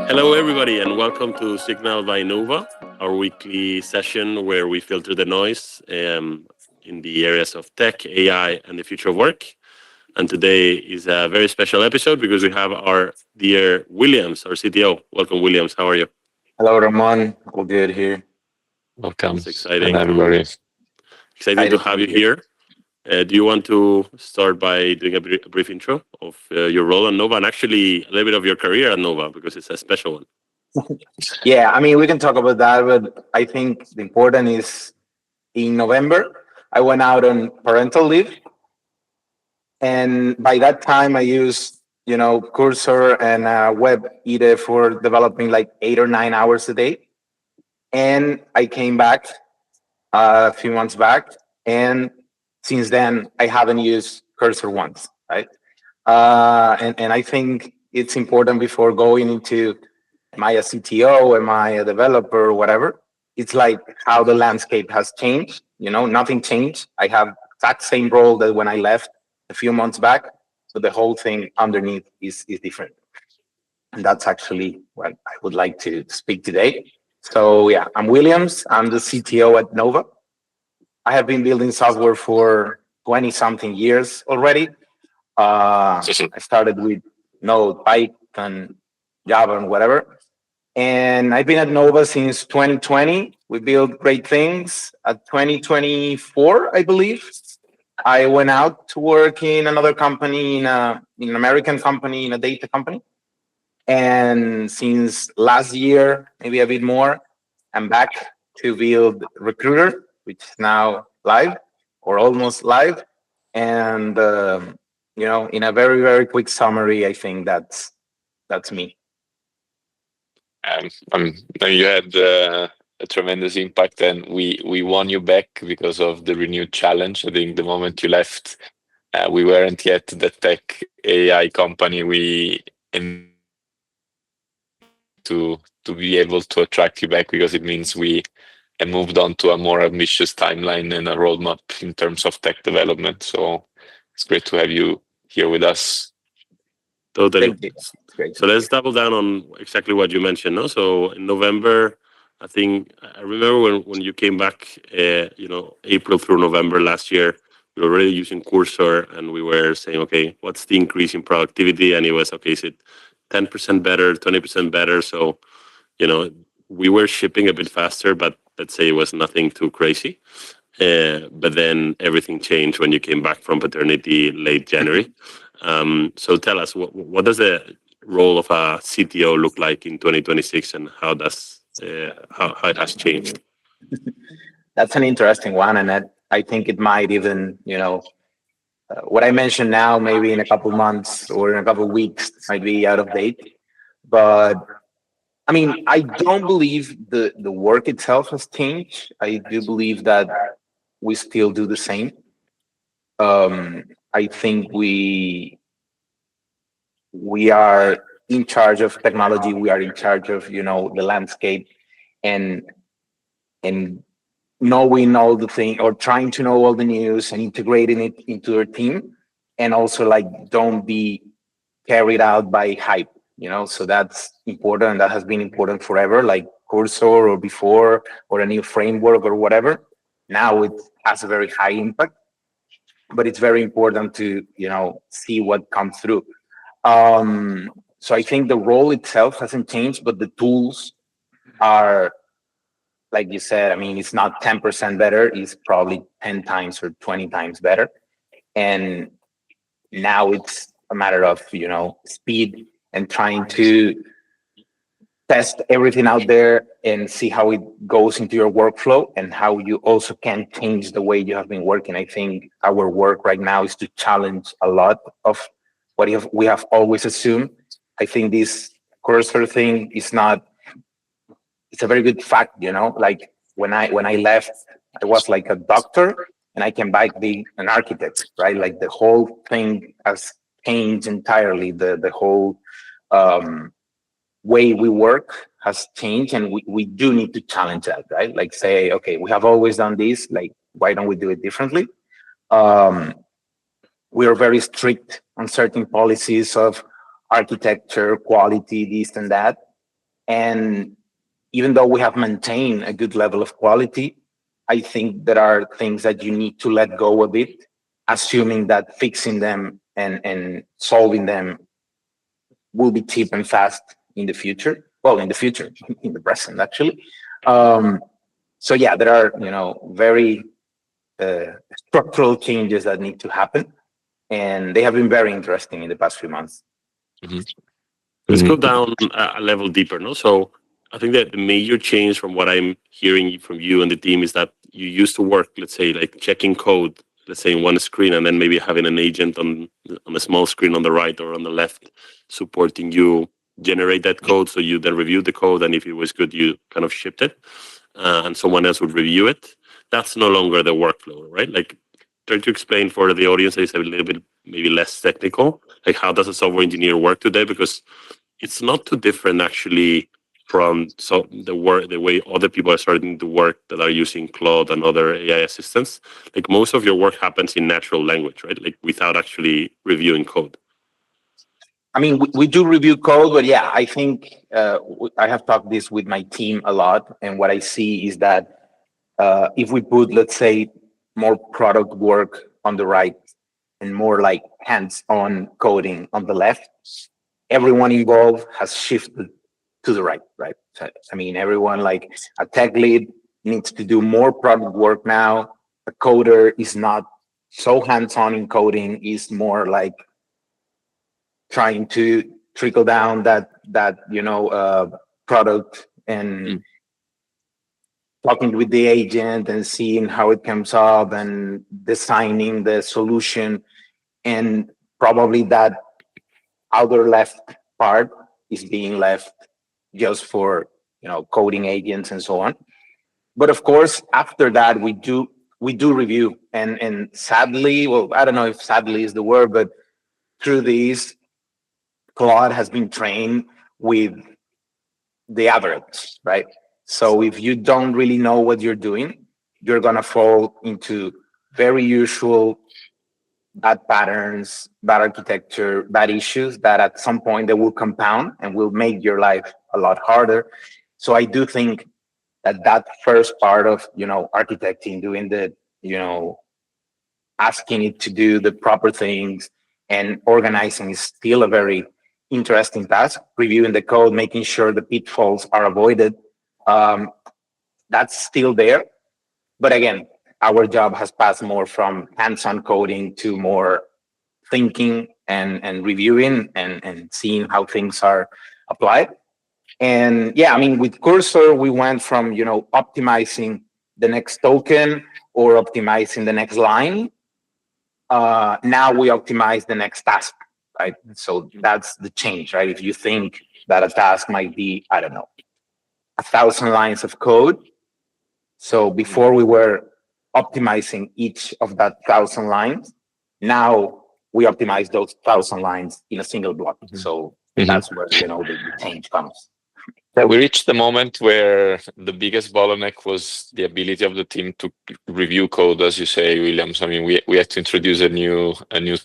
Hello, everybody, and welcome to Signal by Nova, our weekly session where we filter the noise in the areas of tech, AI, and the future of work. And today is a very special episode because we have our dear Williams, our CTO. Welcome, Williams. How are you? Hello, Ramon. All good here. Welcome, It's and everybody. exciting to Excited to have be you here. here. Do you want to start by doing a brief intro of your role at Nova and actually a little bit of your career at Nova because it's a special one? Yeah, I mean, we can talk about that, but I think the important is in November, I went out on parental leave. And by that time, I used, Cursor and Web either for developing like 8 or 9 hours a day. And I came back a few months back. And since then, I haven't used Cursor once, right? And I think it's important before going into am I a CTO? Am I a developer? Whatever. It's like how the landscape has changed. Nothing changed. I have exact same role that when I left a few months back. So the whole thing underneath is different. And that's actually what I would like to speak today. So yeah, I'm Williams. I'm the CTO at Nova. I have been building software for 20 something years already. I started with Node, Python, Java, and whatever. And I've been at Nova since 2020. We built great things. At 2024, I believe, I went out to work in another company, in an American company, in a data company. And since last year, maybe a bit more, I'm back to build Recruiter, which is now live or almost live. And in a very, very quick summary, I think that's me. You had a tremendous impact, and we won you back because of the renewed challenge. I think the moment you left, we weren't yet the tech AI company we in to be able to attract you back because it means we moved on to a more ambitious timeline and a roadmap in terms of tech development. So it's great to have you here with us. Totally. Thank you. It's great. So let's double down on exactly what you mentioned. No? So in November, I think I remember when you came back, April through November last year, we were already using Cursor and we were saying, okay, what's the increase in productivity? And it was, okay, is it 10% better, 20% better? So, we were shipping a bit faster, but let's say it was nothing too crazy. But then everything changed when you came back from paternity late January. So tell us, what does the role of a CTO look like in 2026, and how it has changed? That's an interesting one, and I think it might even, what I mentioned now, maybe in a couple months or in a couple weeks, might be out of date. But I mean, I don't believe the work itself has changed. I do believe that we still do the same. I think we are in charge of technology. We are in charge of the landscape and and knowing all the thing or trying to know all the news and integrating it into our team, and also like don't be carried out by hype. So that's important. That has been important forever, like Cursor or before, or a new framework or whatever. Now it has a very high impact, but it's very important to see what comes through. So I think the role itself hasn't changed, but the tools are, like you said, I mean, it's not 10% better, it's probably 10 times or 20 times better. And now it's a matter of, speed and trying to test everything out there and see how it goes into your workflow and how you also can change the way you have been working. I think our work right now is to challenge a lot of what we have always assumed. I think this Cursor thing is not, it's a very good fact, like when I left, I was like a doctor and I came back being an architect, right? Like the whole thing has changed entirely. The whole way we work has changed, and we do need to challenge that, right? Like say, okay, we have always done this, like why don't we do it differently? We are very strict on certain policies of architecture, quality, this and that. And even though we have maintained a good level of quality, I think there are things that you need to let go a bit, assuming that fixing them and solving them will be cheap and fast in the future. Well, in the future, in the present, actually. So yeah, there are, very structural changes that need to happen, and they have been very interesting in the past few months. Let's go down a level deeper, no? So I think that the major change from what I'm hearing from you and the team is that you used to work, let's say, like checking code, let's say in one screen, and then maybe having an agent on a small screen on the right or on the left supporting you generate that code. So you then review the code, and if it was good, you kind of shipped it, and someone else would review it. That's no longer the workflow, right? Like, try to explain for the audience that is a little bit maybe less technical, like how does a software engineer work today? Because it's not too different actually from the way other people are starting to work that are using Claude and other AI assistants. Like most of your work happens in natural language, right? Like without actually reviewing code. I mean, we do review code, but yeah, I think I have talked this with my team a lot, and what I see is that if we put, let's say, more product work on the right and more like hands-on coding on the left, everyone involved has shifted to the right, right? So, I mean, everyone like a tech lead needs to do more product work now. A coder is not so hands-on in coding, is more like trying to trickle down that product and talking with the agent and seeing how it comes up and designing the solution. And probably that outer left part is being left just for coding agents and so on. But of course, after that, we do review, and sadly, well, I don't know if sadly is the word, but through these, Claude has been trained with the average, right? So if you don't really know what you're doing, you're gonna fall into very usual bad patterns, bad architecture, bad issues that at some point they will compound and will make your life a lot harder. So I do think that first part of architecting, doing the asking it to do the proper things and organizing is still a very interesting task. Reviewing the code, making sure the pitfalls are avoided, that's still there. But again, our job has passed more from hands-on coding to more thinking and reviewing and seeing how things are applied. And yeah, I mean, with Cursor, we went from optimizing the next token or optimizing the next line. Now we optimize the next task, right? So that's the change, right? If you think that a task might be, I don't know, 1,000 lines of code. So before we were optimizing each of that 1,000 lines, now we optimize those 1,000 lines in a single block. So that's where the change comes. Yeah, we reached the moment where the biggest bottleneck was the ability of the team to review code, as you say, Williams. I mean, we had to introduce a new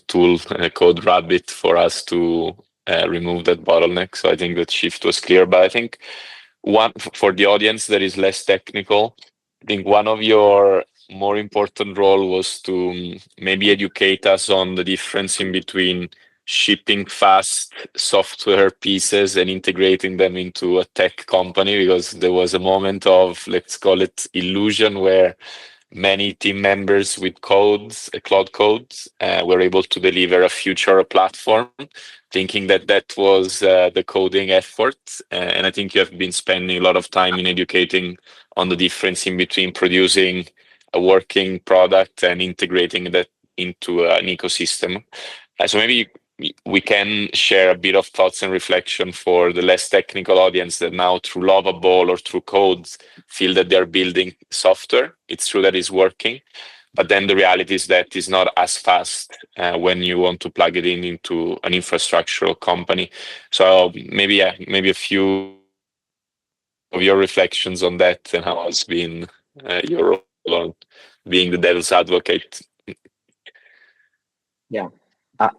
tool called Rabbit for us to remove that bottleneck. So I think that shift was clear. But I think one for the audience that is less technical, I think one of your more important role was to maybe educate us on the difference in between shipping fast software pieces and integrating them into a tech company, because there was a moment of, let's call it, illusion where many team members with cloud codes, were able to deliver a future, a platform, thinking that was the coding effort. And I think you have been spending a lot of time in educating on the difference in between producing a working product and integrating that into an ecosystem. So maybe we can share a bit of thoughts and reflection for the less technical audience that now through Lovable or through codes feel that they're building software. It's true that it's working, but then the reality is that it's not as fast when you want to plug it into an infrastructural company. So maybe a few of your reflections on that and how it's been your role on being the devil's advocate. Yeah.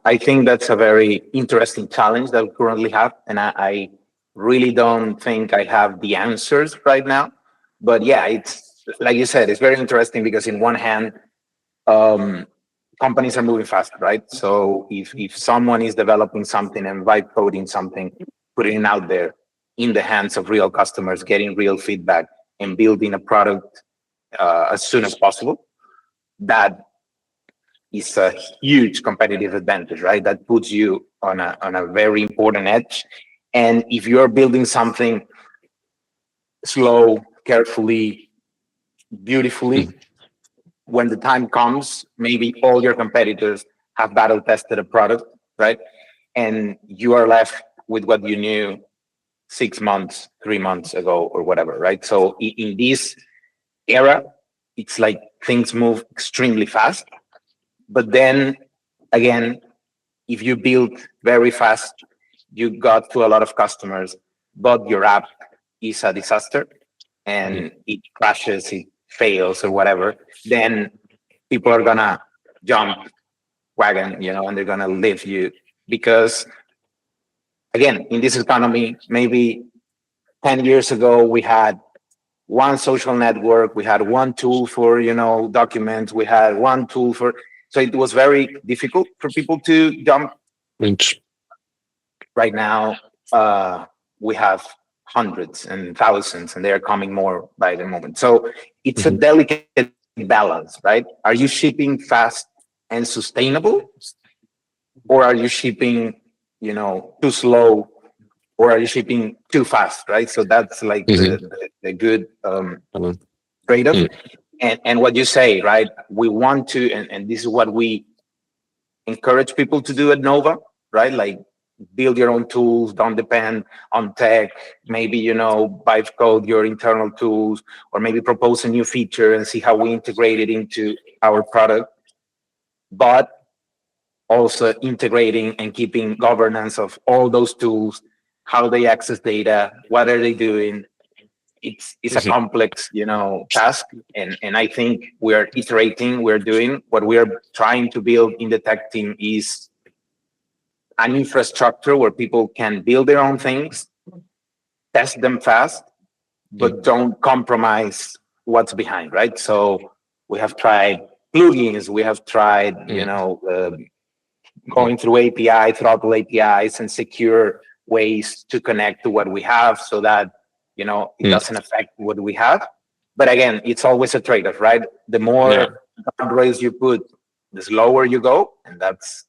I think that's a very interesting challenge that we currently have. And I really don't think I have the answers right now. But yeah, it's like you said, it's very interesting because in one hand, um, companies are moving fast, right? So if someone is developing something and vibe coding something, putting it out there in the hands of real customers, getting real feedback, and building a product as soon as possible, that is a huge competitive advantage, right? That puts you on a very important edge. And if you're building something slow, carefully, beautifully, when the time comes, maybe all your competitors have battle tested a product, right? And you are left with what you knew 6 months, 3 months ago, or whatever, right? So in this era, it's like things move extremely fast. But then again, if you build very fast, you got to a lot of customers, but your app is a disaster and it crashes, it fails, or whatever, then people are gonna jump wagon, and they're gonna leave you because, again, in this economy, maybe 10 years ago we had one social network, we had one tool for documents, we had one tool for, so it was very difficult for people to jump. Right now, we have hundreds and thousands, and they are coming more by the moment. So it's a delicate balance, right? Are you shipping fast and sustainable, or are you shipping, too slow, or are you shipping too fast, right? So that's like the good trade-off. And what you say, right? We want to, and this is what we encourage people to do at Nova, right? Like, build your own tools, don't depend on tech, maybe, vibe code your internal tools, or maybe propose a new feature and see how we integrate it into our product. But also integrating and keeping governance of all those tools, how they access data, what are they doing. It's a complex, task. And I think we're iterating, we're doing what we're trying to build in the tech team is an infrastructure where people can build their own things, test them fast, but don't compromise what's behind, right? So we have tried plugins, we have tried, going through API, throttle APIs, and secure ways to connect to what we have so that, it doesn't affect what we have. But again, it's always a trade-off, right? The more guardrails you put, the slower you go, and that's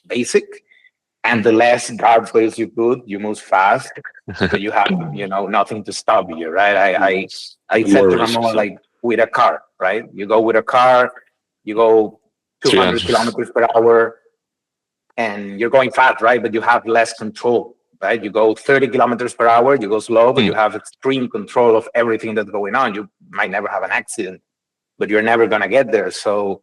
basic. And the less guardrails you put, you move fast. So you have, nothing to stop you, right? I said to Ramon, like with a car, right? You go with a car, you go 200 kilometers per hour, and you're going fast, right? But you have less control, right? You go 30 kilometers per hour, you go slow, but you have extreme control of everything that's going on. You might never have an accident, but you're never going to get there. So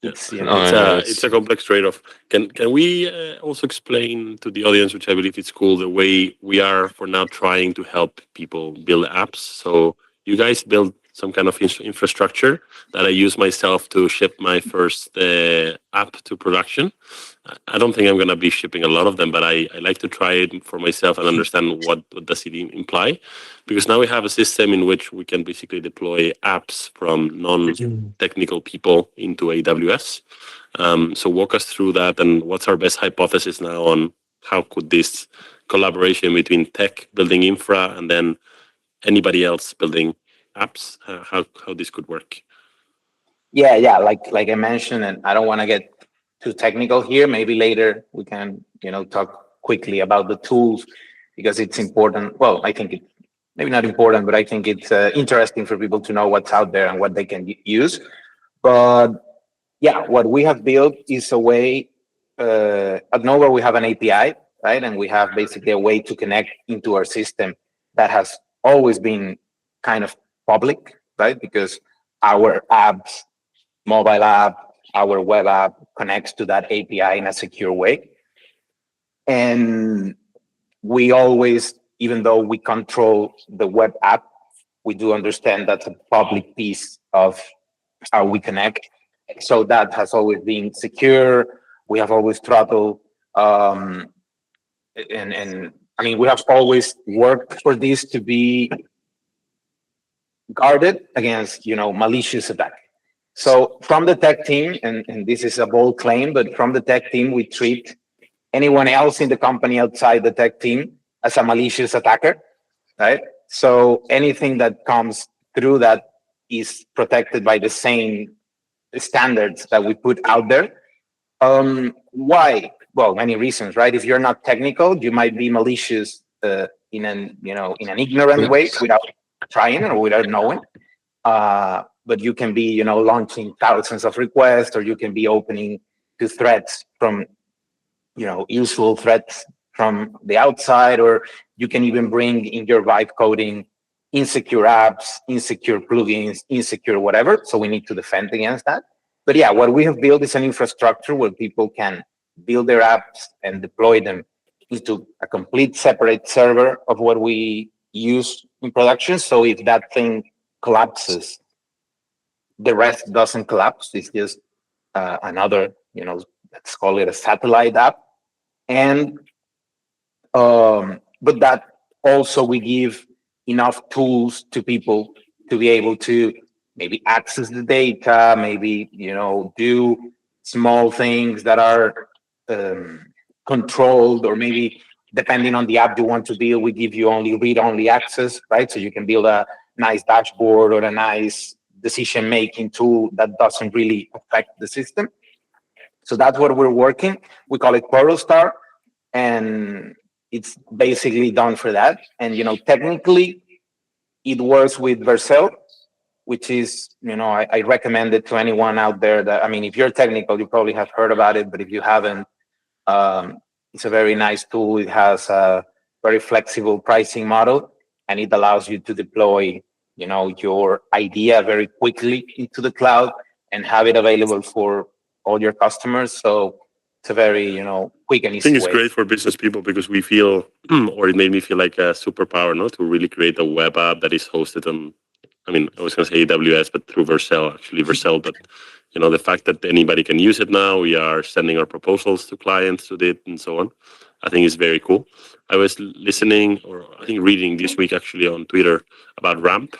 it's a complex trade-off. Can we also explain to the audience, which I believe is cool, the way we are for now trying to help people build apps? So you guys build some kind of infrastructure that I use myself to ship my first app to production. I don't think I'm going to be shipping a lot of them, but I like to try it for myself and understand what does it imply. Because now we have a system in which we can basically deploy apps from non-technical people into AWS. So walk us through that, and what's our best hypothesis now on how could this collaboration between tech building infra and then anybody else building apps, how this could work? Yeah. Like I mentioned, and I don't want to get too technical here. Maybe later we can, talk quickly about the tools because it's important. Well, I think it's maybe not important, but I think it's interesting for people to know what's out there and what they can use. But yeah, what we have built is a way. At Nova, we have an API, right? And we have basically a way to connect into our system that has always been kind of public, right? Because our apps, mobile app, our web app connects to that API in a secure way. And we always, even though we control the web app, we do understand that's a public piece of how we connect. So that has always been secure. We have always throttled and I mean, we have always worked for this to be guarded against, malicious attack. So from the tech team, and this is a bold claim, but from the tech team, we treat anyone else in the company outside the tech team as a malicious attacker, right? So anything that comes through that is protected by the same standards that we put out there. Why? Well, many reasons, right? If you're not technical, you might be malicious in an ignorant way without trying or without knowing. But you can be, launching thousands of requests, or you can be opening to threats from, usual threats from the outside, or you can even bring in your vibe coding insecure apps, insecure plugins, insecure whatever. So we need to defend against that. But yeah, what we have built is an infrastructure where people can build their apps and deploy them into a complete separate server of what we use in production. So if that thing collapses, the rest doesn't collapse. It's just another, let's call it a satellite app. And but that also we give enough tools to people to be able to maybe access the data, maybe do small things that are controlled, or maybe depending on the app you want to build, we give you only read-only access, right? So you can build a nice dashboard or a nice decision-making tool that doesn't really affect the system. So that's what we're working. We call it Portalstar, and it's basically done for that. And technically, it works with Vercel, which is, I recommend it to anyone out there that, I mean, if you're technical, you probably have heard about it, but if you haven't, it's a very nice tool. It has a very flexible pricing model, and it allows you to deploy, your idea very quickly into the cloud and have it available for all your customers. So it's a very, quick and I easy think it's way. great for business people because we feel, or it made me feel like a superpower, no, to really create a web app that is hosted on. I mean, I was going to say AWS, but through Vercel, actually Vercel. But the fact that anybody can use it now, we are sending our proposals to clients with it, and so on. I think it's very cool. I was listening, or I think reading this week actually on Twitter about Ramp,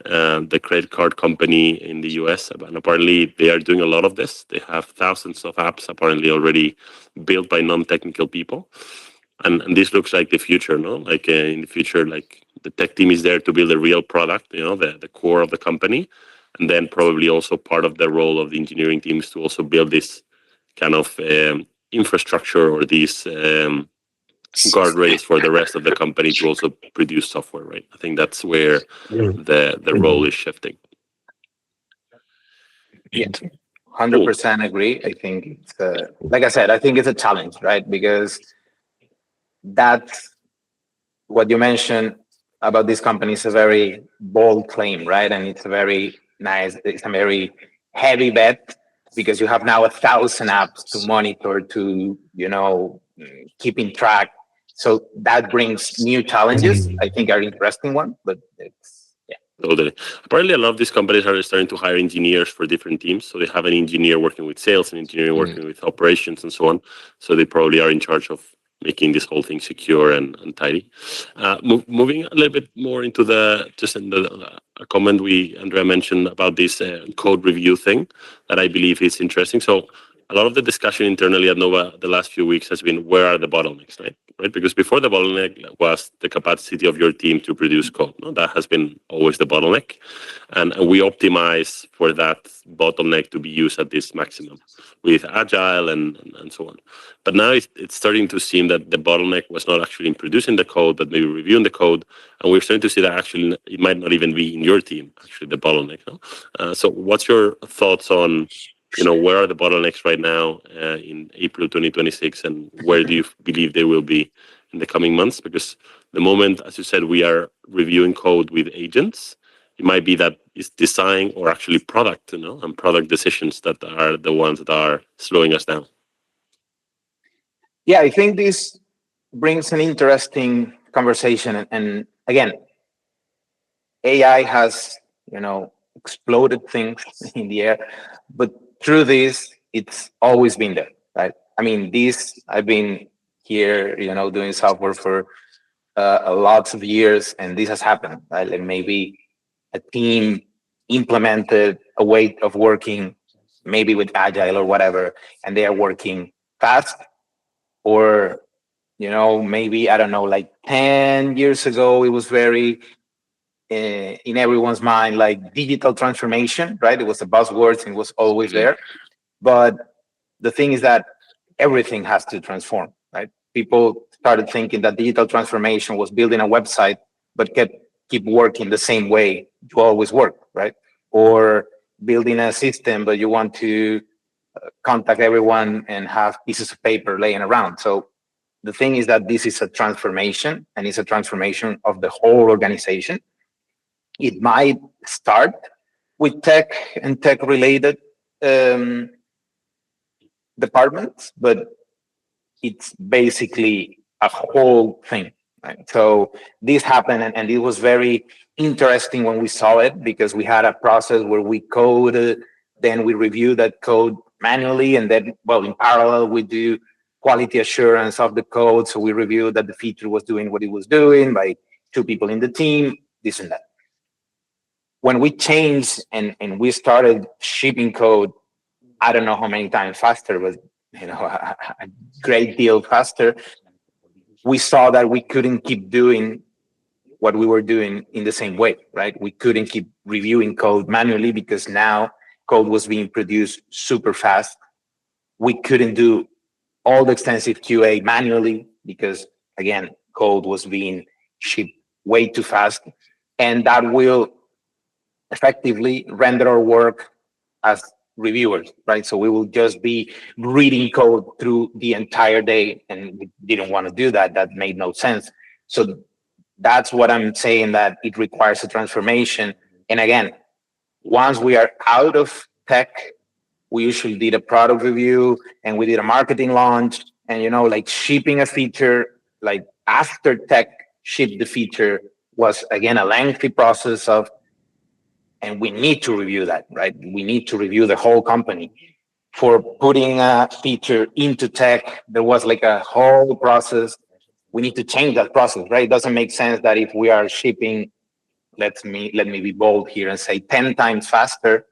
the credit card company in the US, and apparently they are doing a lot of this. They have thousands of apps apparently already built by non-technical people, and this looks like the future, no? Like in the future, like the tech team is there to build a real product, the core of the company, and then probably also part of the role of the engineering teams to also build this kind of infrastructure, or these guardrails for the rest of the company to also produce software, right? I think that's where the role is shifting. Yeah, 100% agree. I think it's, like I said, I think it's a challenge, right? Because that's what you mentioned about this company is a very bold claim, right? And it's a very nice, it's a very heavy bet, because you have now 1,000 apps to monitor, to, keeping track. So that brings new challenges. I think are interesting one, but it's, yeah. Totally. Apparently, a lot of these companies are starting to hire engineers for different teams. So they have an engineer working with sales, an engineer working with operations, and so on. So they probably are in charge of making this whole thing secure and tidy. Moving a little bit more into a comment Andrea mentioned about this code review thing that I believe is interesting. So a lot of the discussion internally at Nova the last few weeks has been, where are the bottlenecks, right? Because before, the bottleneck was the capacity of your team to produce code. No? That has been always the bottleneck. And we optimize for that bottleneck to be used at this maximum with Agile and so on. But now it's starting to seem that the bottleneck was not actually in producing the code, but maybe reviewing the code. And we're starting to see that actually it might not even be in your team, actually, the bottleneck. No? So what's your thoughts on, where are the bottlenecks right now in April 2026, and where do you believe they will be in the coming months? Because the moment, as you said, we are reviewing code with agents, it might be that it's design or actually product, and product decisions that are the ones that are slowing us down. Yeah, I think this brings an interesting conversation. And again, AI has, exploded things in the air, but through this, it's always been there, right? I mean, I've been here, doing software for lots of years, and this has happened, right? Like maybe a team implemented a way of working, maybe with agile or whatever, and they are working fast, or maybe, I don't know, like 10 years ago, it was very in everyone's mind, like digital transformation, right? It was a buzzword and it was always Mhm. there. But the thing is that everything has to transform, right? People started thinking that digital transformation was building a website, but keep working the same way you always work, right? Or building a system, but you want to contact everyone and have pieces of paper laying around. So the thing is that this is a transformation, and it's a transformation of the whole organization. It might start with tech and tech related um, departments, but it's basically a whole thing. Right? So this happened, and it was very interesting when we saw it, because we had a process where we code, then we review that code manually, and then, well, in parallel, we do quality assurance of the code. So we review that the feature was doing what it was doing by two people in the team, this and that. When we changed and we started shipping code, I don't know how many times faster, but a great deal faster. We saw that we couldn't keep doing what we were doing in the same way, right? We couldn't keep reviewing code manually, because now code was being produced super fast. We couldn't do all the extensive QA manually, because again, code was being shipped way too fast. And that will effectively render our work as reviewers, right? So we will just be reading code through the entire day, and we didn't want to do that. That made no sense. So that's what I'm saying, that it requires a transformation. And again, once we are out of tech, we usually did a product review and we did a marketing launch, and like shipping a feature, like after tech shipped the feature, was again a lengthy process of, and we need to review that, right? We need to review the whole company. For putting a feature into tech, there was like a whole process. We need to change that process, right? It doesn't make sense that if we are shipping, let me be bold here and say 10 times faster,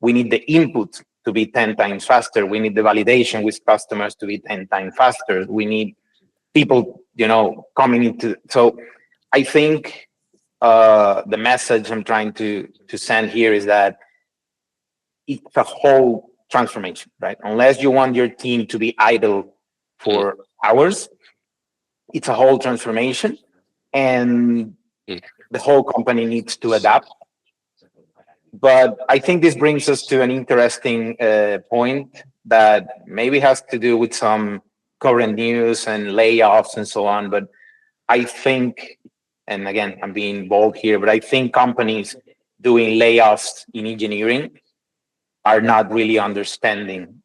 we need the input to be 10 times faster. We need the validation with customers to be 10 times faster. We need people, coming into. So I think the message I'm trying to send here is that it's a whole transformation, right? Unless you want your team to be idle for hours, it's a whole transformation, and the whole company needs to adapt. But I think this brings us to an interesting point that maybe has to do with some current news and layoffs and so on. But I think, and again, I'm being bold here, but I think companies doing layoffs in engineering are not really understanding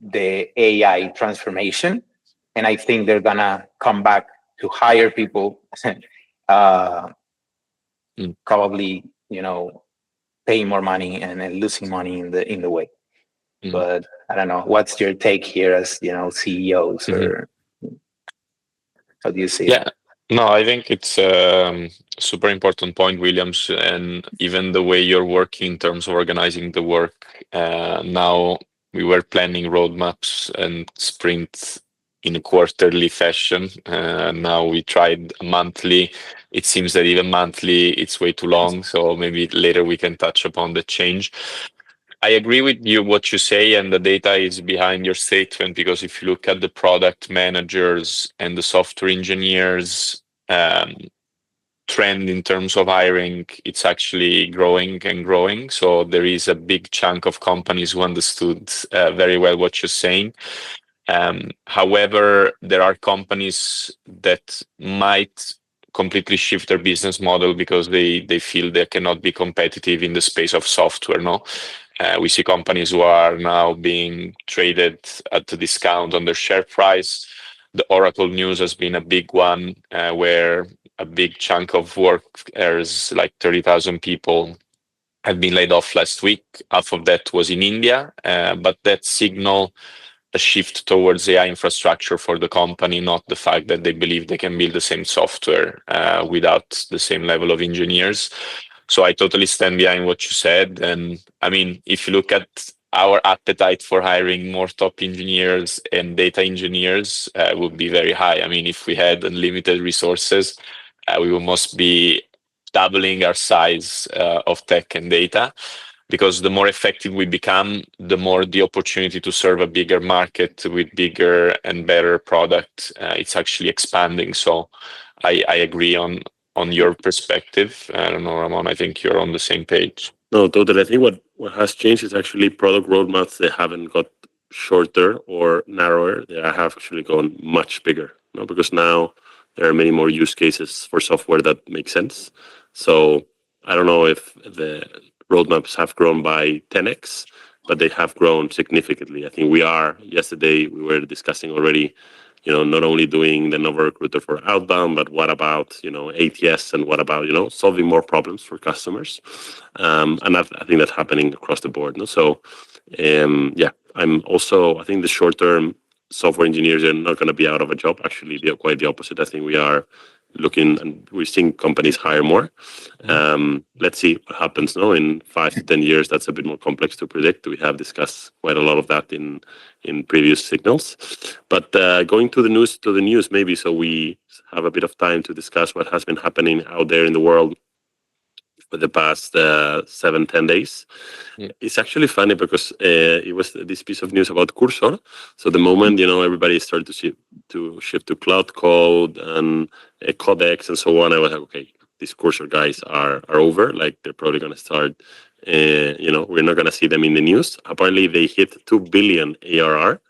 the AI transformation. And I think they're gonna come back to hire people, probably, paying more money and then losing money in the way. But I don't know. What's your take here as CEOs, or how do you see Yeah, that? no, I think it's super important point, Williams, and even the way you're working in terms of organizing the work. Now we were planning roadmaps and sprints in a quarterly fashion. Now we tried monthly. It seems that even monthly it's way too long. So maybe later we can touch upon the change. I agree with you what you say, and the data is behind your statement, because if you look at the product managers and the software engineers trend in terms of hiring, it's actually growing and growing. So there is a big chunk of companies who understood very well what you're saying. However, there are companies that might completely shift their business model because they feel they cannot be competitive in the space of software. No, we see companies who are now being traded at a discount on their share price. The Oracle news has been a big one, where a big chunk of workers, like 30,000 people, have been laid off last week. Half of that was in India, but that signal a shift towards AI infrastructure for the company, not the fact that they believe they can build the same software without the same level of engineers. So I totally stand behind what you said. And I mean, if you look at our appetite for hiring more top engineers and data engineers would be very high. I mean, if we had unlimited resources, we would must be doubling our size of tech and data, because the more effective we become, the more the opportunity to serve a bigger market with bigger and better product, it's actually expanding. So I agree on your perspective. I don't know, Ramon, I think you're on the same page. No, totally. I think what has changed is actually product roadmaps. They haven't got shorter or narrower. They have actually gone much bigger. Because now there are many more use cases for software that make sense. So I don't know if the roadmaps have grown by 10x, but they have grown significantly. I think yesterday we were discussing already, not only doing the Nova Recruiter for outbound, but what about, ATS, and what about, solving more problems for customers. And I think that's happening across the board. No? So, I think the short-term software engineers are not going to be out of a job. Actually, they're quite the opposite. I think we are looking, and we're seeing companies hire more. Let's see what happens now in 5 to 10 years. That's a bit more complex to predict. We have discussed quite a lot of that in previous signals. But going to the news maybe, so we have a bit of time to discuss what has been happening out there in the world for the past 7-10 days. Yeah. It's actually funny because it was this piece of news about Cursor. So the moment everybody started to shift to Cloud Code and Codex and so on, I was like, okay, these Cursor guys are over. Like, they're probably going to start. We're not going to see them in the news. Apparently, they hit 2 billion ARR,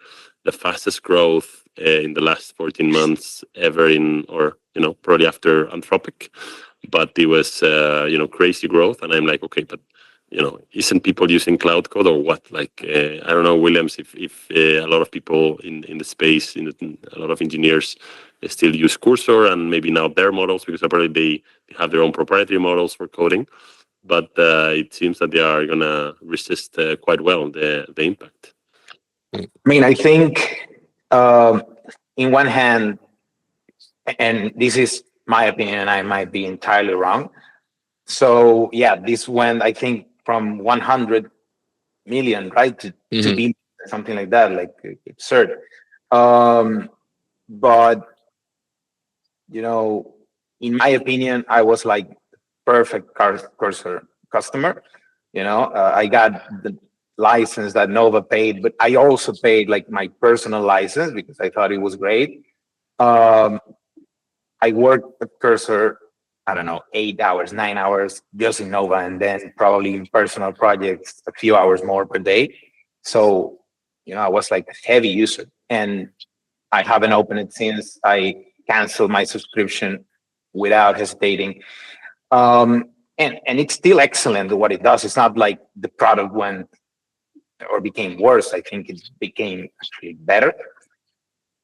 the fastest growth in the last 14 months ever probably after Anthropic. But it was, crazy growth. And I'm like, okay, but, isn't people using Cloud Code or what? Like, I don't know, Williams, if a lot of people in the space, a lot of engineers still use Cursor and maybe now their models, because apparently they have their own proprietary models for coding. But it seems that they are going to resist quite well the impact. I mean, I think in one hand, and this is my opinion, and I might be entirely wrong. So yeah, this went, I think, from 100 million, right, to be something like that, like absurd. But in my opinion, I was like perfect Cursor customer. I got the license that Nova paid, but I also paid like my personal license because I thought it was great. I worked at Cursor, I don't know, 8 hours, 9 hours just in Nova, and then probably in personal projects, a few hours more per day. So, I was like a heavy user, and I haven't opened it since I canceled my subscription without hesitating. And it's still excellent at what it does. It's not like the product went or became worse. I think it became actually better.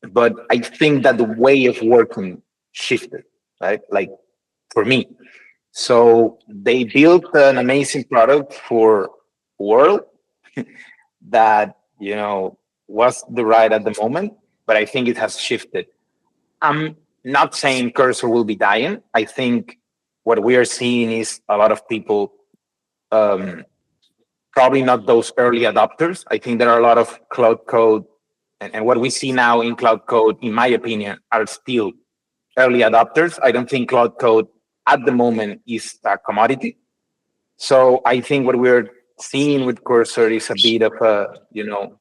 But I think that the way of working shifted, right? Like, for me. So they built an amazing product for world that, was the right at the moment, but I think it has shifted. I'm not saying Cursor will be dying. I think what we are seeing is a lot of people, probably not those early adopters. I think there are a lot of Cloud Code, and what we see now in Cloud Code, in my opinion, are still early adopters. I don't think Cloud Code at the moment is a commodity. So I think what we're seeing with Cursor is a bit of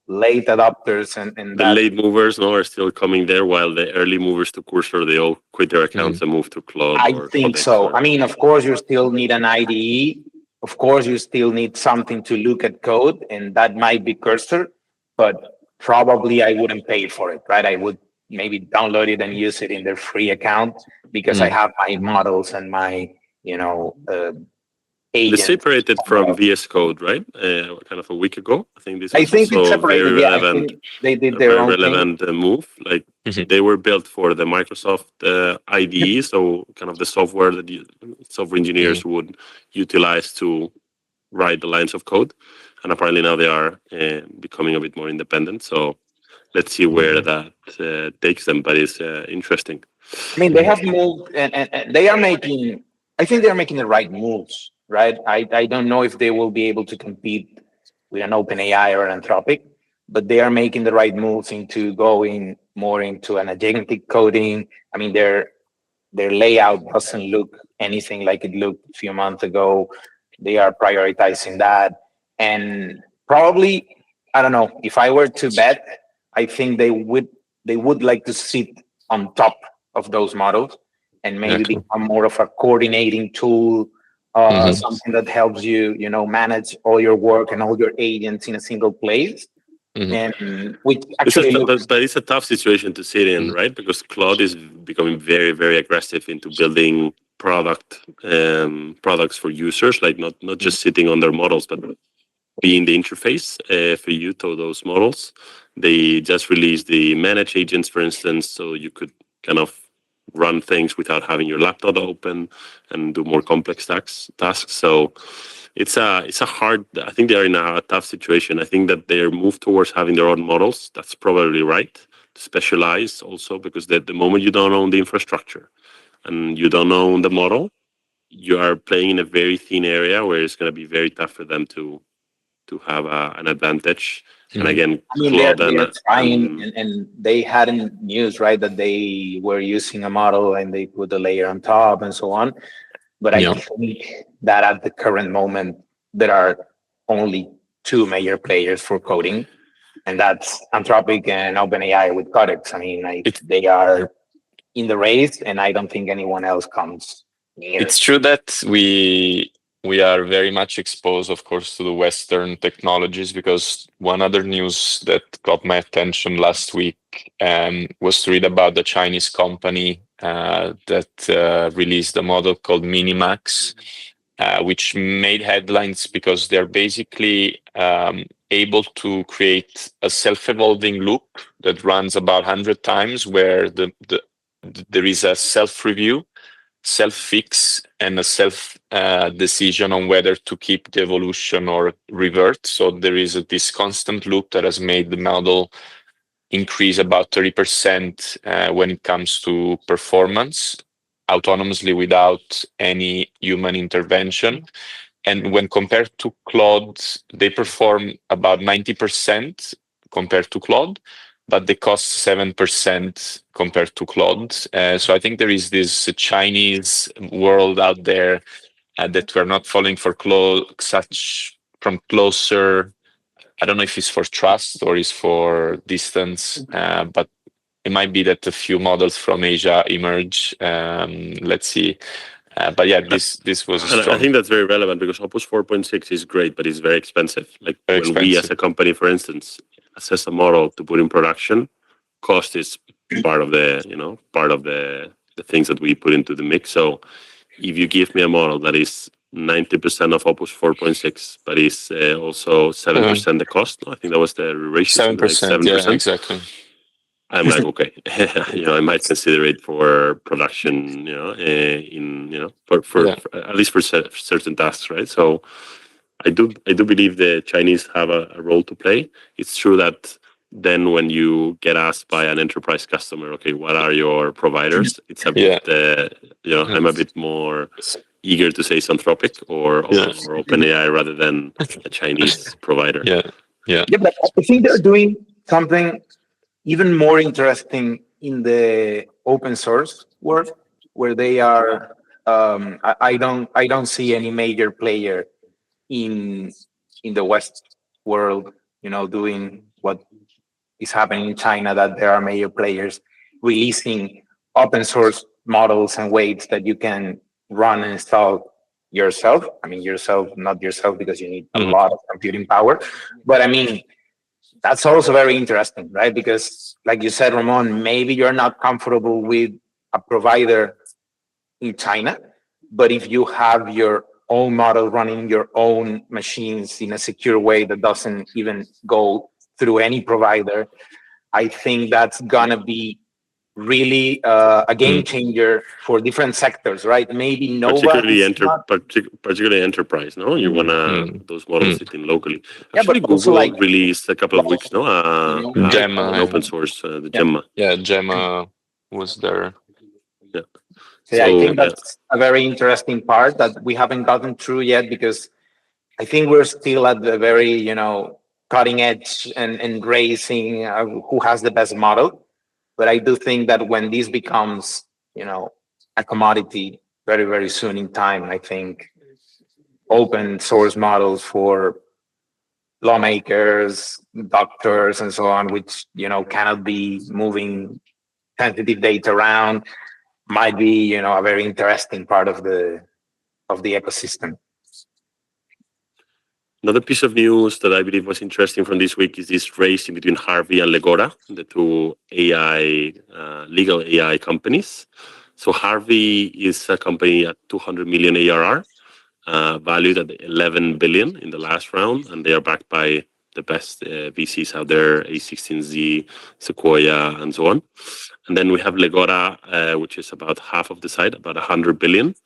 late adopters and the late movers are still coming there, while the early movers to Cursor, they all quit their accounts and move to Claude. I think so. I mean, of course, you still need an IDE. Of course, you still need something to look at code, and that might be Cursor, but probably I wouldn't pay for it, right? I would maybe download it and use it in their free account because I have my models and my, They separated from VS Code, right? Kind of a week ago. I think this was it's separated. very relevant. They did their own relevant move. Like, they were built for the Microsoft IDE, so kind of the software that software engineers would utilize to write the lines of code. And apparently now they are becoming a bit more independent. So let's see where that takes them. But it's interesting. I mean, they have moved, and they are making. I think they are making the right moves, right? I don't know if they will be able to compete with an OpenAI or an Anthropic, but they are making the right moves into going more into an agentic coding. I mean, their layout doesn't look anything like it looked a few months ago. They are prioritizing that, and probably, I don't know, if I were to bet, I think they would like to sit on top of those models and maybe Exactly. become more of a coordinating tool, Mhm. something that helps you, manage all your work and all your agents in a single place, Mhm. and which It's a actually looks. but it's a tough situation to sit in, Mhm. right? Because Claude is becoming very, very aggressive into building products for users, like not just sitting on their models, but being the interface for you to those models. They just released the manage agents, for instance, so you could kind of run things without having your laptop open and do more complex tasks. So it's a hard. I think they're in a tough situation. I think that their move towards having their own models, that's probably right. To specialize also, because the moment you don't own the infrastructure and you don't own the model, you are playing in a very thin area where it's going to be very tough for them to have an advantage. And Mhm. again, I mean, they're Claude they're trying, and and they hadn't news, right, that they were using a model and they put a layer on top and so on. But I Yeah. think that at the current moment, there are only two major players for coding, and that's Anthropic and OpenAI with Codex. I mean, It they are in the race, and I don't think anyone else comes near. it's true that we are very much exposed, of course, to the Western technologies, because one other news that got my attention last week was to read about the Chinese company that released a model called Minimax, which made headlines because they're basically able to create a self-evolving loop that runs about 100 times, where there is a self-review, self-fix, and a self decision on whether to keep the evolution or revert. So there is this constant loop that has made the model increase about 30% when it comes to performance autonomously without any human intervention. And when compared to Claude, they perform about 90% compared to Claude, but they cost 7% compared to Claude. So I think there is this Chinese world out there that we're not falling for such from closer. I don't know if it's for trust or it's for distance, but it might be that a few models from Asia emerge. Let's see. But yeah, this was a and I strong, think that's very relevant because Opus 4.6 is great, but it's very expensive. Like very when we as expensive. a company, for instance, assess a model to put in production, cost is part of the things that we put into the mix. So if you give me a model that is 90% of Opus 4.6, but is also 7% the cost, I think that was the ratio, Seven something like percent, yeah, 7%. exactly. I'm like, okay, I might consider it for production, Yeah, for at least for certain tasks, right? So I do believe the Chinese have a role to play. It's true that then when you get asked by an enterprise customer, okay, what are your providers? It's a bit, yeah, I'm a bit more eager to say Anthropic yeah, or OpenAI rather than a Chinese provider. yeah, yeah. Yeah, but I think they're doing something even more interesting in the open source world, where they are. I don't see any major player in the West world, doing what is happening in China. That there are major players releasing open source models and weights that you can run and install yourself. I mean, yourself, not yourself, because you need a Mhm. lot of computing power. But I mean, that's also very interesting, right? Because, like you said, Ramon, maybe you're not comfortable with a provider in China, but if you have your own model running your own machines in a secure way that doesn't even go through any provider, I think that's gonna be really a game changer for different sectors, right? Maybe Nova particularly is not. particularly enterprise. No, you wanna those models sitting locally. Yeah, but Actually, also Google like released a couple of weeks, no, you know, app, an Gemma open and source, the yeah. Gemma. yeah, Gemma was there. Yeah. So yeah, I So think that's a very interesting part that we haven't gotten through yet, because I think we're still at the very, cutting edge and racing who has the best model. But I do think that when this becomes, a commodity very, very soon in time, I think open source models for lawmakers, doctors, and so on, which, cannot be moving sensitive data around, might be, a very interesting part of the ecosystem. another piece of news that I believe was interesting from this week is this race in between Harvey and Legora, the two AI legal AI companies. So Harvey is a company at 200 million ARR, valued at 11 billion in the last round, and they are backed by the best VCs out there, A16Z, Sequoia, and so on. And then we have Legora, which is about half of the side, about 100 billion.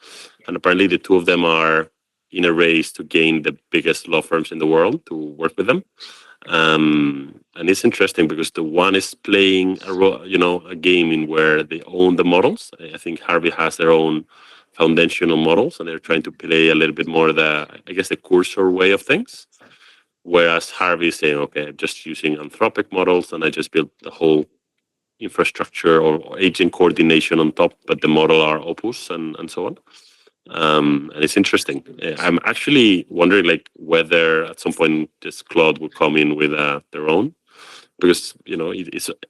And apparently the two of them are in a race to gain the biggest law firms in the world to work with them. And it's interesting because the one is playing a game in where they own the models. I think Harvey has their own foundational models, and they're trying to play a little bit more the cursor way of things. Whereas Harvey is saying, okay, I'm just using Anthropic models, and I just built the whole infrastructure or agent coordination on top, but the model are Opus and so on. And it's interesting. I'm actually wondering, like, whether at some point this Claude will come in with their own, because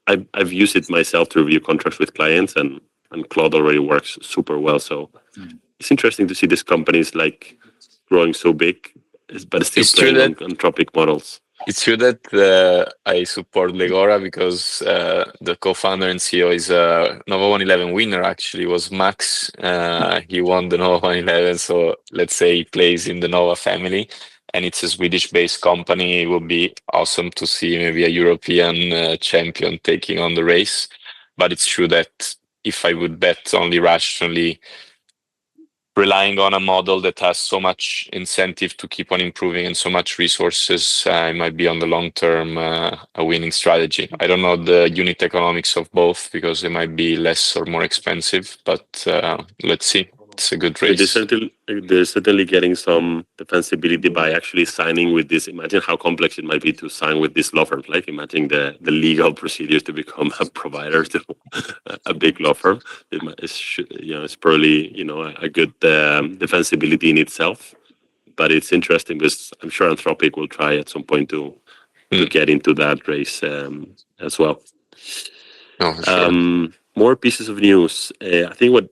I've used it myself to review contracts with clients, and Claude already works super well. So it's interesting to see these companies like growing so big, but still It's true playing on that Anthropic models. It's true that I support Legora because the co-founder and CEO is a Nova 111 winner. Actually, was Max. He won the Nova 111, so let's say he plays in the Nova family, and it's a Swedish-based company. It would be awesome to see maybe a European champion taking on the race. But it's true that if I would bet only rationally, relying on a model that has so much incentive to keep on improving and so much resources, it might be on the long term a winning strategy. I don't know the unit economics of both because they might be less or more expensive, but let's see. It's a good Yeah, race. they're certainly getting some defensibility by actually signing with this. Imagine how complex it might be to sign with this law firm. Like, imagine the legal procedures to become a provider to a big law firm. It's probably a good defensibility in itself. But it's interesting because I'm sure Anthropic will try at some point to get into that race as well. No, for sure. More pieces of news. I think what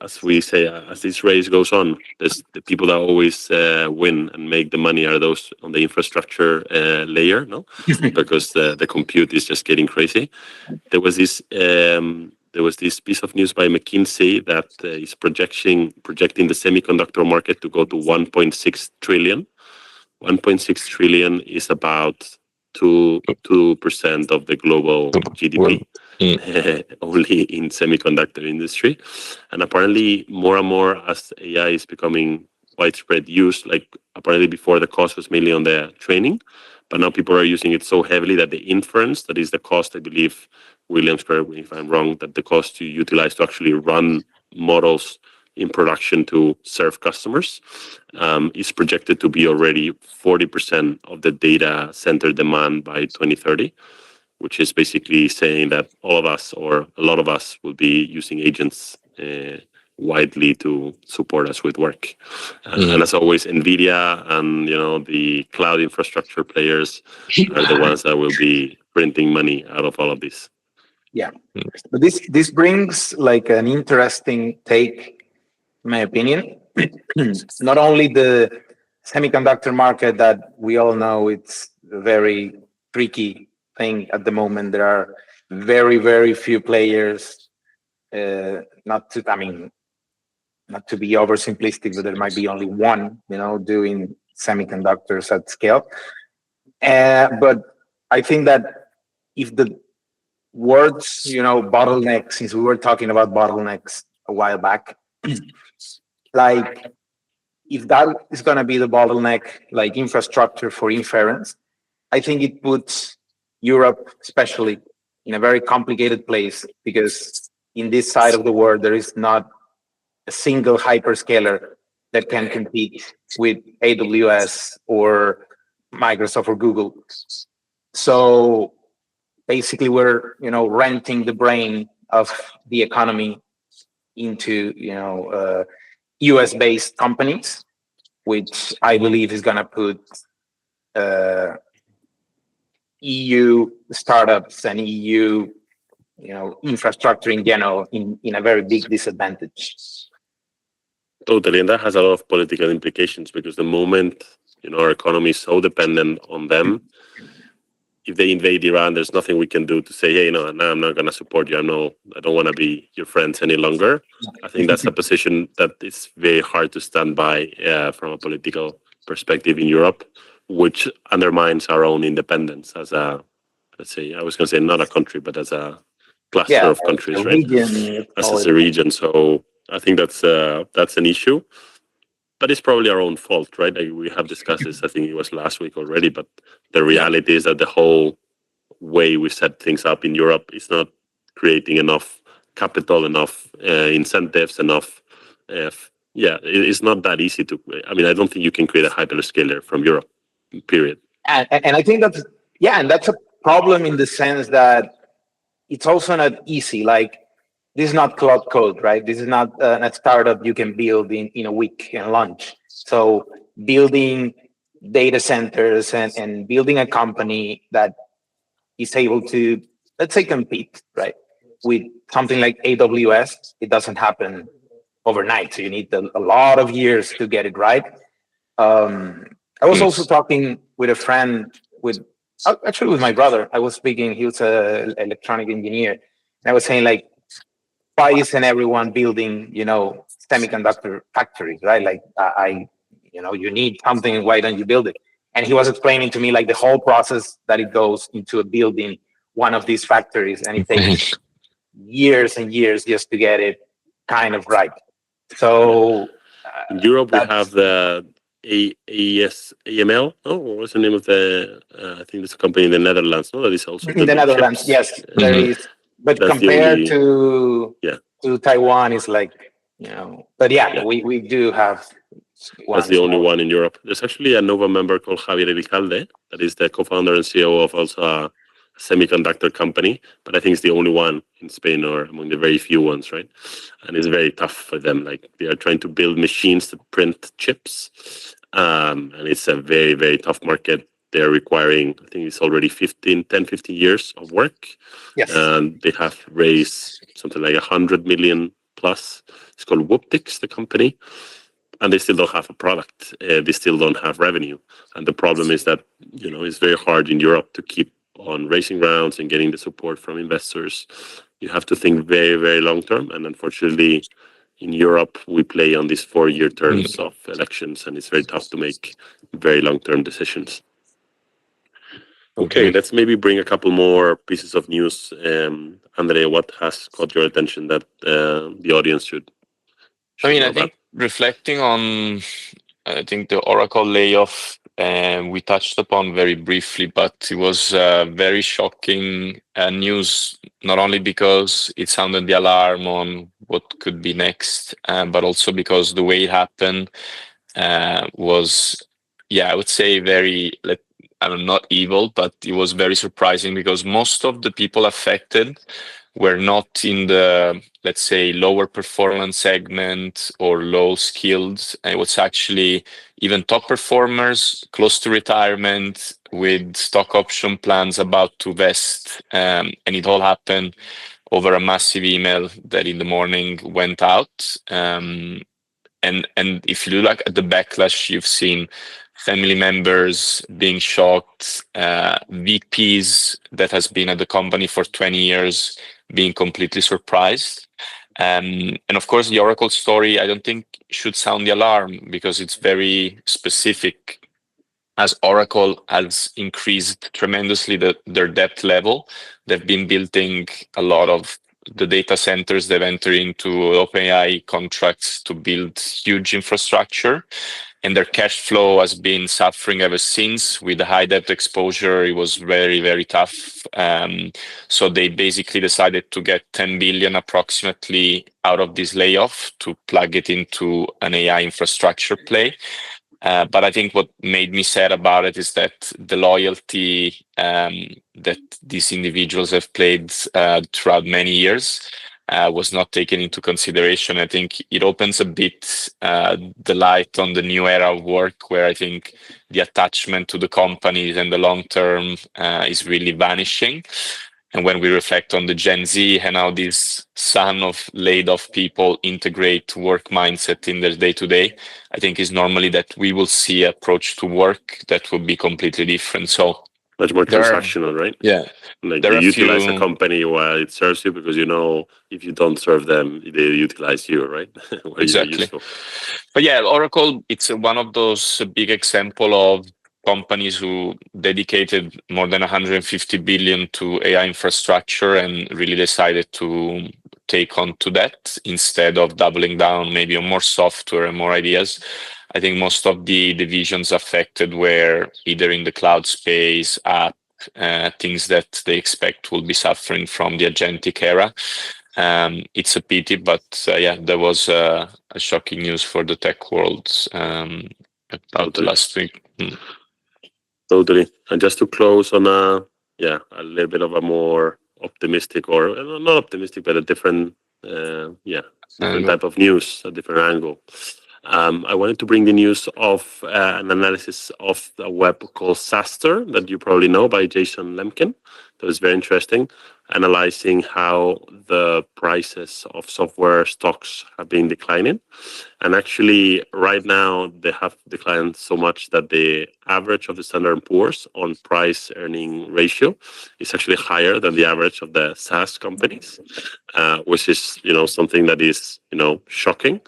as we say, as this race goes on, there's the people that always win and make the money are those on the infrastructure layer, no, because the compute is just getting crazy. There was this piece of news by McKinsey that is projecting the semiconductor market to go to 1.6 trillion. 1.6 trillion is about 2% of the global GDP. Only in semiconductor industry, and apparently more and more as AI is becoming widespread use. Like, apparently before the cost was mainly on the training, but now people are using it so heavily that the inference, that is the cost, I believe, Williams, correct me if I'm wrong, that the cost to utilize to actually run models in production to serve customers is projected to be already 40% of the data center demand by 2030, which is basically saying that all of us, or a lot of us, will be using agents widely to support us with work. And as always, NVIDIA and the cloud infrastructure players are the ones that will be printing money out of all of this. Yeah, but this brings like an interesting take, in my opinion. Not only the semiconductor market that we all know it's a very tricky thing at the moment. There are very, very few players. Not to be oversimplistic, but there might be only one, doing semiconductors at scale. But I think that if the words, bottleneck, since we were talking about bottlenecks a while back, like if that is going to be the bottleneck, like infrastructure for inference, I think it puts Europe, especially, in a very complicated place, because in this side of the world, there is not a single hyperscaler that can compete with AWS or Microsoft or Google. So basically, we're renting the brain of the economy into US based companies, which I believe is going to put EU startups and EU infrastructure in general in a very big disadvantage. Totally, and that has a lot of political implications, because the moment our economy is so dependent on them, if they invade Iran, there's nothing we can do to say, hey, no, I'm not going to support you. I don't want to be your friends any longer. I think that's a position that is very hard to stand by from a political perspective in Europe, which undermines our own independence as a, let's say, I was going to say not a country, but as a cluster of countries, right? Region, as a region. So I think that's an issue. But it's probably our own fault, right? Like we have discussed this, I think it was last week already, but the reality is that the whole way we set things up in Europe is not creating enough capital, enough incentives, enough. It's not that easy to. I mean, I don't think you can create a hyperscaler from Europe, period. And I think that's a problem in the sense that it's also not easy. Like, this is not Claude code, right? This is not a startup you can build in a week and launch. So building data centers and building a company that is able to, let's say, compete, right, with something like AWS, it doesn't happen overnight. So you need a lot of years to get it right. I was also talking with a friend, actually with my brother. I was speaking, he was an electronic engineer. And I was saying, like, why isn't everyone building, semiconductor factories, right? Like, you need something, why don't you build it? And he was explaining to me, like, the whole process that it goes into building one of these factories, and it takes years and years just to get it kind of right. So in Europe, we have the AML. Oh, what's the name of the? I think it's a company in the Netherlands. No, that is also in the Netherlands. chips. Yes, there is. But That's compared to Taiwan, it's like, But we do have. That's the only one in Europe. There's actually a Nova member called Javier Elicalde, that is the co-founder and CEO of also a semiconductor company, but I think it's the only one in Spain, or among the very few ones, right? And it's very tough for them. Like, they are trying to build machines that print chips, and it's a very, very tough market. They're requiring, I think it's already 15 years of work. Yes. And they have raised something like 100 million plus. It's called Whooptix, the company. And they still don't have a product. They still don't have revenue. And the problem is that, it's very hard in Europe to keep on raising rounds and getting the support from investors. You have to think very, very long term. And unfortunately, in Europe, we play on these 4-year terms of elections, and it's very tough to make very long-term decisions. Okay, let's maybe bring a couple more pieces of news. Andrea, what has caught your attention that the audience should I think reflecting on, I think the Oracle layoff, we touched upon very briefly, but it was very shocking news, not only because it sounded the alarm on what could be next, but also because the way it happened was, I would say very, not evil, but it was very surprising, because most of the people affected were not in the, let's say, lower performance segment or low skilled. It was actually even top performers close to retirement with stock option plans about to vest. And it all happened over a massive email that in the morning went out. And if you look at the backlash, you've seen family members being shocked, VPs that has been at the company for 20 years being completely surprised. And of course, the Oracle story, I don't think should sound the alarm, because it's very specific. as Oracle has increased tremendously their debt level, they've been building a lot of the data centers. They've entered into OpenAI contracts to build huge infrastructure, and their cash flow has been suffering ever since. With the high debt exposure, it was very, very tough. So they basically decided to get 10 billion approximately out of this layoff to plug it into an AI infrastructure play. But I think what made me sad about it is that the loyalty that these individuals have played throughout many years was not taken into consideration. I think it opens a bit the light on the new era of work, where I think the attachment to the companies and the long term is really vanishing. And when we reflect on the Gen Z and how these son of laid off people integrate work mindset in their day to day, I think is normally that we will see approach to work that will be completely different. So much more transactional, right? Yeah. Like There you are utilize a few- company while it serves you, because if you don't serve them, they utilize you, right? Where you're Exactly. useful. But yeah, Oracle, it's one of those big example of companies who dedicated more than 150 billion to AI infrastructure and really decided to take on to that instead of doubling down maybe on more software and more ideas. I think most of the divisions affected were either in the cloud space, app, things that they expect will be suffering from the agentic era. It's a pity, but yeah, there was a shocking news for the tech world about Totally. last week. Totally. And just to close on a little bit of a more optimistic, or not optimistic, but a different different type of news, a different angle. I wanted to bring the news of an analysis of a web called SaaSter that you probably know, by Jason Lemkin. That was very interesting, analyzing how the prices of software stocks have been declining. And actually, right now, they have declined so much that the average of the Standard & Poor's on price-earning ratio is actually higher than the average of the SaaS companies, which is, something that is, shocking.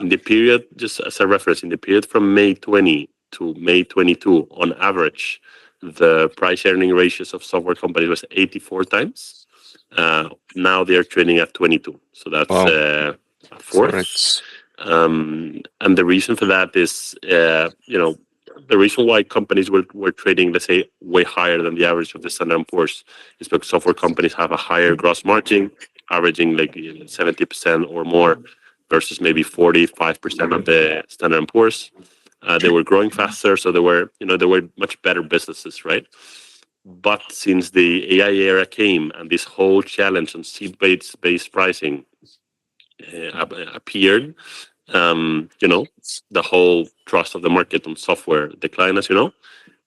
In the period, just as a reference, in the period from May 20 to May 22, on average, the price-earning ratios of software companies was 84 times. Now they are trading at 22. So that's a fourth. Correct. And the reason for that is, the reason why companies were trading, let's say, way higher than the average of the Standard & Poor's is because software companies have a higher gross margin, averaging like 70% or more, versus maybe 45% of the Standard & Poor's. They were growing faster, so they were much better businesses, right? But since the AI era came and this whole challenge on seat-based pricing appeared, the whole trust of the market on software declined, as you know.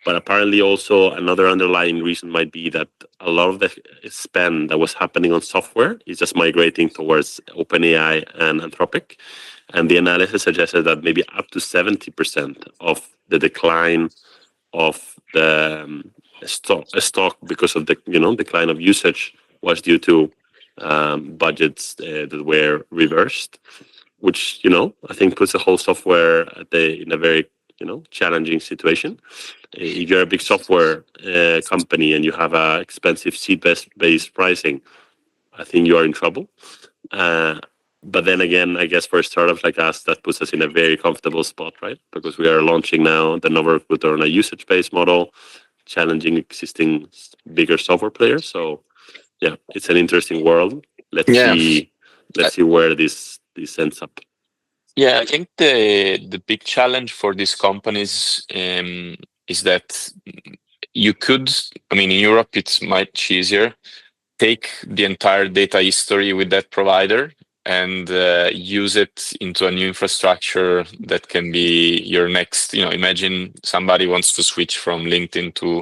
But apparently also another underlying reason might be that a lot of the spend that was happening on software is just migrating towards OpenAI and Anthropic. And the analysis suggested that maybe up to 70% of the decline of the stock because of the decline of usage was due to budgets that were reversed, which I think puts the whole software in a very challenging situation. If you're a big software company and you have a expensive seat-based pricing, I think you are in trouble. But then again, I guess for startups like us, that puts us in a very comfortable spot, right? Because we are launching now the Nova Recruiter on a usage-based model, challenging existing bigger software players. So yeah, it's an interesting world. Let's see where this ends up. Yeah, I think the big challenge for these companies is that you could, in Europe, it's much easier, take the entire data history with that provider and use it into a new infrastructure that can be your next, imagine somebody wants to switch from LinkedIn to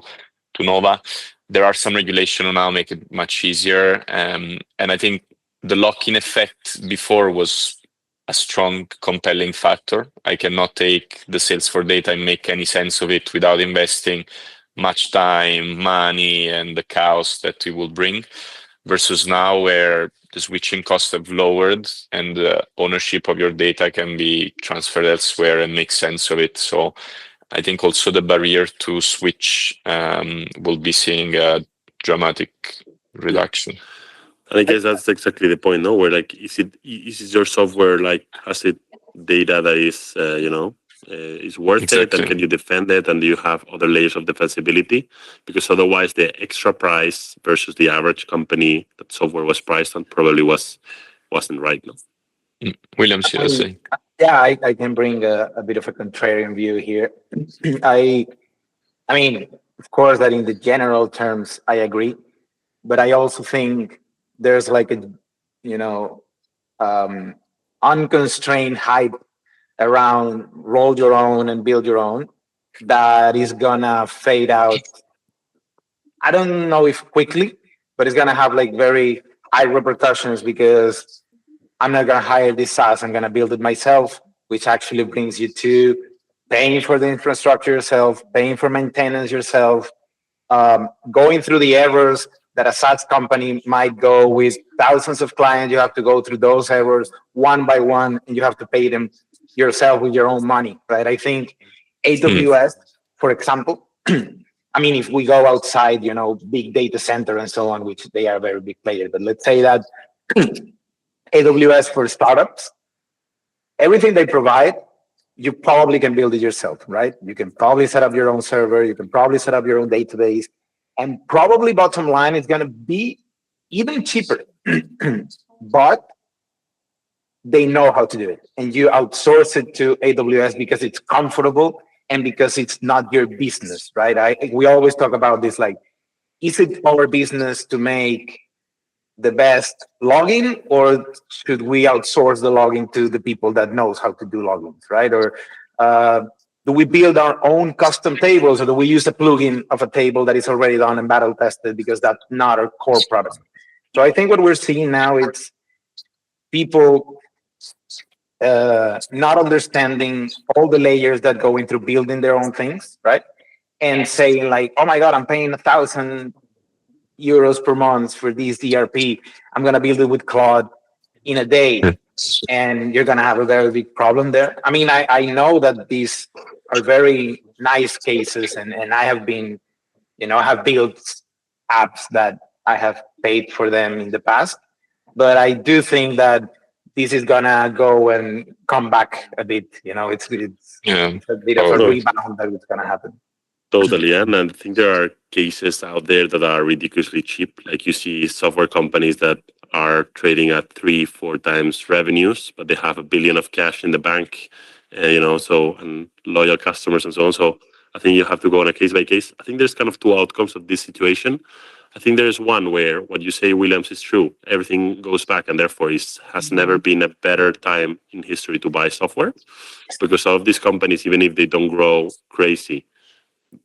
Nova. There are some regulation now make it much easier. And I think the lock-in effect before was a strong, compelling factor. I cannot take the sales for data and make any sense of it without investing much time, money, and the chaos that it will bring. Versus now, where the switching costs have lowered and the ownership of your data can be transferred elsewhere and make sense of it. So I think also the barrier to switch will be seeing a dramatic reduction. And I guess that's exactly the point, no? Where like, is it your software like has it data that is is worth it, Exactly. and can you defend it, and do you have other layers of defensibility? Because otherwise, the extra price versus the average company that software was priced on probably wasn't right, no? William, you were saying? Yeah, I can bring a bit of a contrarian view here. I mean, of course, that in the general terms, I agree, but I also think there's like a, you know, unconstrained hype around roll your own and build your own that is gonna fade out. I don't know if quickly, but it's gonna have like very high repercussions because I'm not gonna hire this SaaS. I'm gonna build it myself, which actually brings you to paying for the infrastructure yourself, paying for maintenance yourself, going through the errors that a SaaS company might go with thousands of clients. You have to go through those errors one by one, and you have to pay them yourself with your own money, right? I think AWS, for example, I mean, if we go outside, big data center and so on, which they are a very big player, but let's say that AWS for startups, everything they provide, you probably can build it yourself, right? You can probably set up your own server. You can probably set up your own database. And probably bottom line is going to be even cheaper. But they know how to do it. And you outsource it to AWS because it's comfortable and because it's not your business, right? We always talk about this, like, is it our business to make the best login, or should we outsource the login to the people that knows how to do logins, right? Or do we build our own custom tables, or do we use a plugin of a table that is already done and battle tested because that's not our core product? So I think what we're seeing now is people not understanding all the layers that go into building their own things, right? And saying like, oh my God, I'm paying €1,000 per month for this ERP. I'm going to build it with Claude in a day. And you're going to have a very big problem there. I mean, I know that these are very nice cases, and I have been, I have built apps that I have paid for them in the past. But I do think that this is going to go and come back a bit. It's a bit of a rebound that is going to happen. Totally, and I think there are cases out there that are ridiculously cheap. Like you see software companies that are trading at 3-4 times revenues, but they have $1 billion of cash in the bank, and loyal customers and so on. So I think you have to go on a case by case. I think there's kind of two outcomes of this situation. I think there's one where what you say, Williams, is true. Everything goes back, and therefore has never been a better time in history to buy software, because all of these companies, even if they don't grow crazy,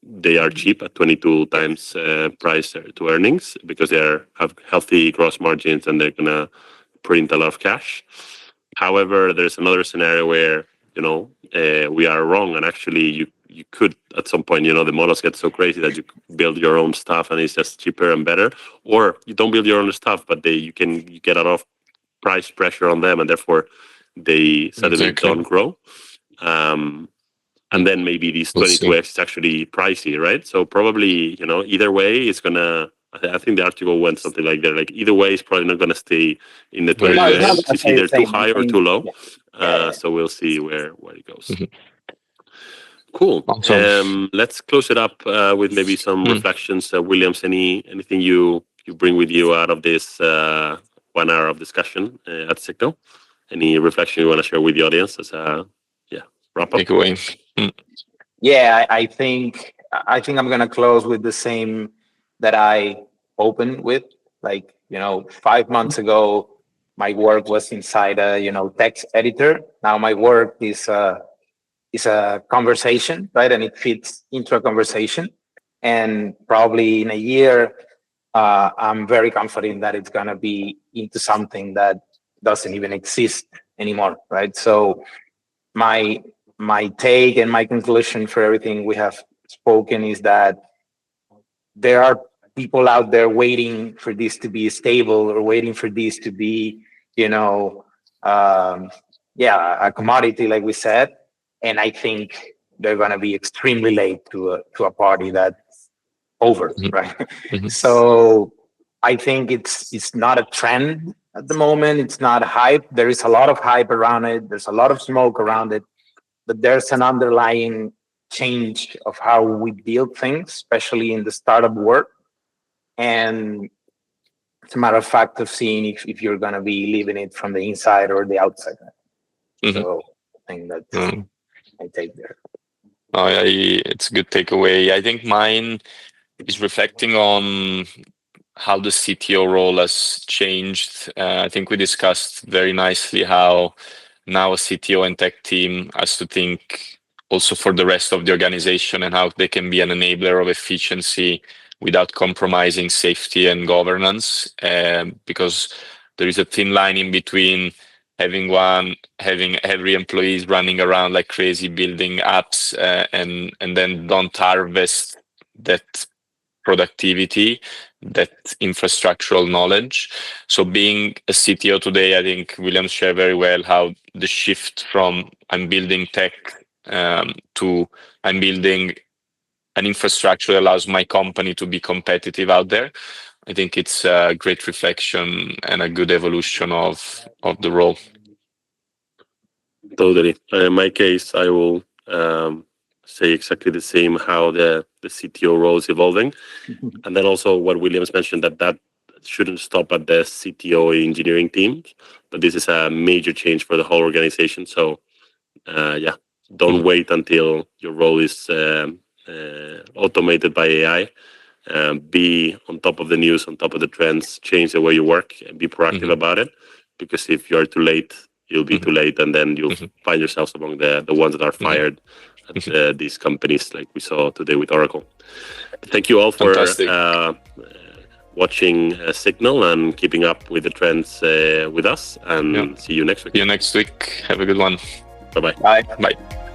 they are cheap at 22 times price to earnings, because they have healthy gross margins and they're going to print a lot of cash. However, there's another scenario where, we are wrong, and actually you could at some point, the models get so crazy that you build your own stuff and it's just cheaper and better, or you don't build your own stuff, but you get a lot of price pressure on them, and therefore they suddenly don't grow. And then maybe this 22x is actually pricey, right? So probably, either way, it's gonna. I think the article went something like that. Like either way, it's probably not gonna stay in the 22x. It's either too high or too low. So we'll see where it goes. Cool. Awesome. Let's close it up with maybe some reflections. Williams, anything you bring with you out of this 1 hour of discussion at CTO? Any reflection you want to share with the audience as a wrap up? Takeaway. Yeah, I think I'm gonna close with the same that I opened with. Like, 5 months ago, my work was inside a text editor. Now my work is a conversation, right? And it fits into a conversation. And probably in a year, I'm very confident that it's gonna be into something that doesn't even exist anymore, right? So my take and my conclusion for everything we have spoken is that there are people out there waiting for this to be stable, or waiting for this to be, a commodity, like we said. And I think they're going to be extremely late to a party that's over, right? So I think it's not a trend at the moment. It's not hype. There is a lot of hype around it. There's a lot of smoke around it, but there's an underlying change of how we build things, especially in the startup world. And it's a matter of fact of seeing if you're going to be living it from the inside or the outside. So I think that's I take there. It's a good takeaway. I think mine is reflecting on how the CTO role has changed. I think we discussed very nicely how now a CTO and tech team has to think also for the rest of the organization and how they can be an enabler of efficiency without compromising safety and governance, because there is a thin line in between having every employees running around like crazy building apps and then don't harvest that productivity, that infrastructural knowledge. So being a CTO today, I think William shared very well how the shift from I'm building tech to I'm building an infrastructure that allows my company to be competitive out there. I think it's a great reflection and a good evolution of the role. Totally. In my case, I will say exactly the same, how the CTO role is evolving. And then also what Williams mentioned, that shouldn't stop at the CTO engineering team, but this is a major change for the whole organization. So don't wait until your role is automated by AI. Be on top of the news, on top of the trends, change the way you work, and be proactive about it. Because if you are too late, you'll be too late, and then you'll find yourselves among the ones that are fired at these companies, like we saw today with Oracle. Thank you all for watching Signal and keeping up with the trends with us. And see you next week. See you next week. Have a good one. Bye-bye. Bye. Bye.